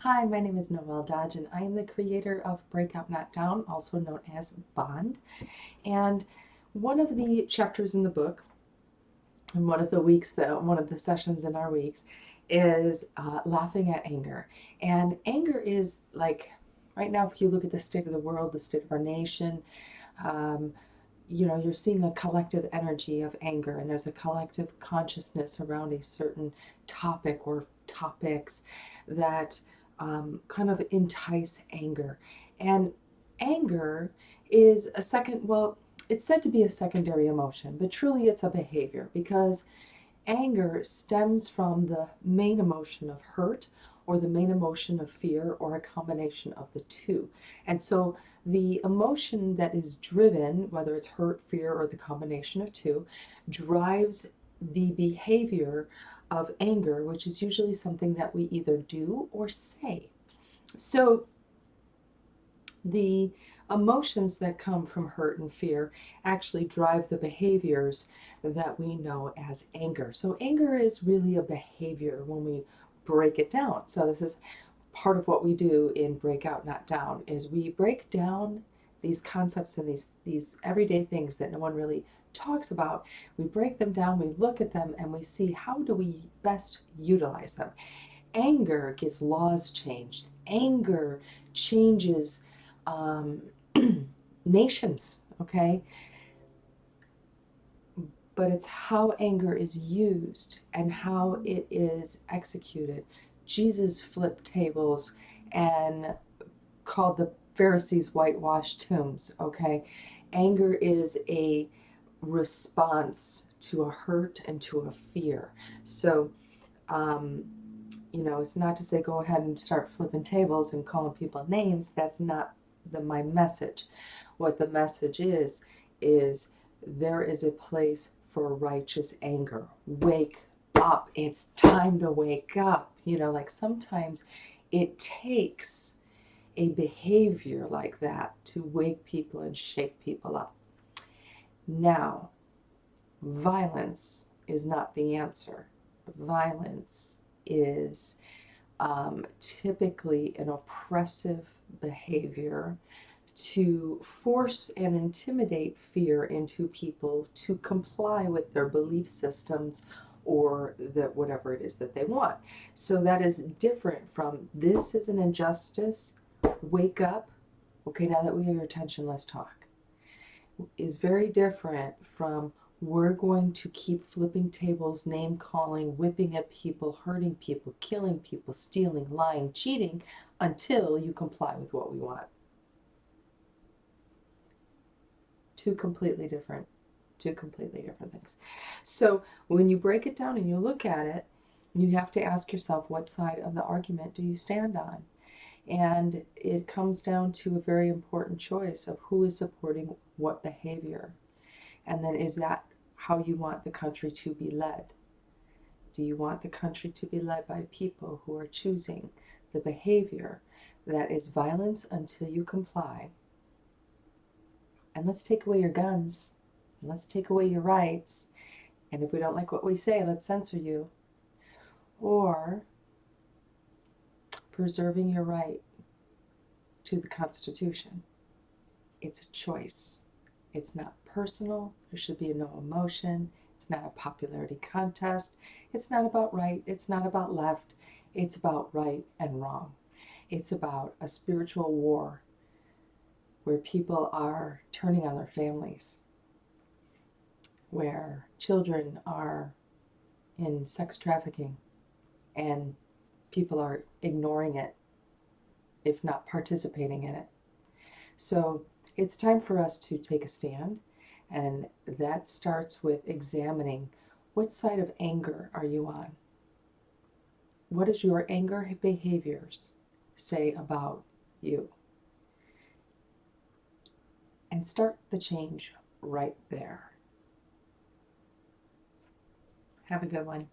Hi, my name is Noelle Dodge, and I am the creator of Breakout Not Down, also known as Bond. And one of the chapters in the book, and one of the sessions in our weeks, is laughing at anger. And anger is like, right now, if you look at the state of the world, the state of our nation, um, you're seeing a collective energy of anger, and there's a collective consciousness around a certain topic or topics that kind of entice anger. And anger is it's said to be a secondary emotion, but truly it's a behavior because anger stems from the main emotion of hurt or the main emotion of fear or a combination of the two. And so the emotion that is driven, whether it's hurt, fear, or the combination of two, drives the behavior of anger, which is usually something that we either do or say. So the emotions that come from hurt and fear actually drive the behaviors that we know as anger. So anger is really a behavior when we break it down. So this is part of what we do in Breakout Not Down is we break down these concepts and these everyday things that no one really talks about. We break them down, we look at them, and we see how do we best utilize them. Anger gets laws changed. Anger changes um, nations, okay? But it's how anger is used and how it is executed. Jesus flipped tables and called the Pharisees whitewashed tombs, okay? Anger is a response to a hurt and to a fear. So, um, it's not to say go ahead and start flipping tables and calling people names. That's not my message. What the message is there is a place for righteous anger. Wake up. It's time to wake up. Like sometimes it takes a behavior like that to wake people and shake people up. Now, violence is not the answer. Violence is typically an oppressive behavior to force and intimidate fear into people to comply with their belief systems or that whatever it is that they want. So that is different from this is an injustice, wake up, okay, now that we have your attention, let's talk. Is very different from we're going to keep flipping tables, name calling, whipping at people, hurting people, killing people, stealing, lying, cheating until you comply with what we want. Two completely different things. So when you break it down and you look at it, you have to ask yourself, what side of the argument do you stand on? And it comes down to a very important choice of who is supporting what behavior. And then is that how you want the country to be led? Do you want the country to be led by people who are choosing the behavior that is violence until you comply? And let's take away your guns. Let's take away your rights. And if we don't like what we say, let's censor you. Or preserving your right to the Constitution. It's a choice. It's not personal. There should be no emotion. It's not a popularity contest. It's not about right. It's not about left. It's about right and wrong. It's about a spiritual war where people are turning on their families, where children are in sex trafficking and people are ignoring it, if not participating in it. So it's time for us to take a stand, and that starts with examining what side of anger are you on? What does your anger behaviors say about you? And start the change right there. Have a good one.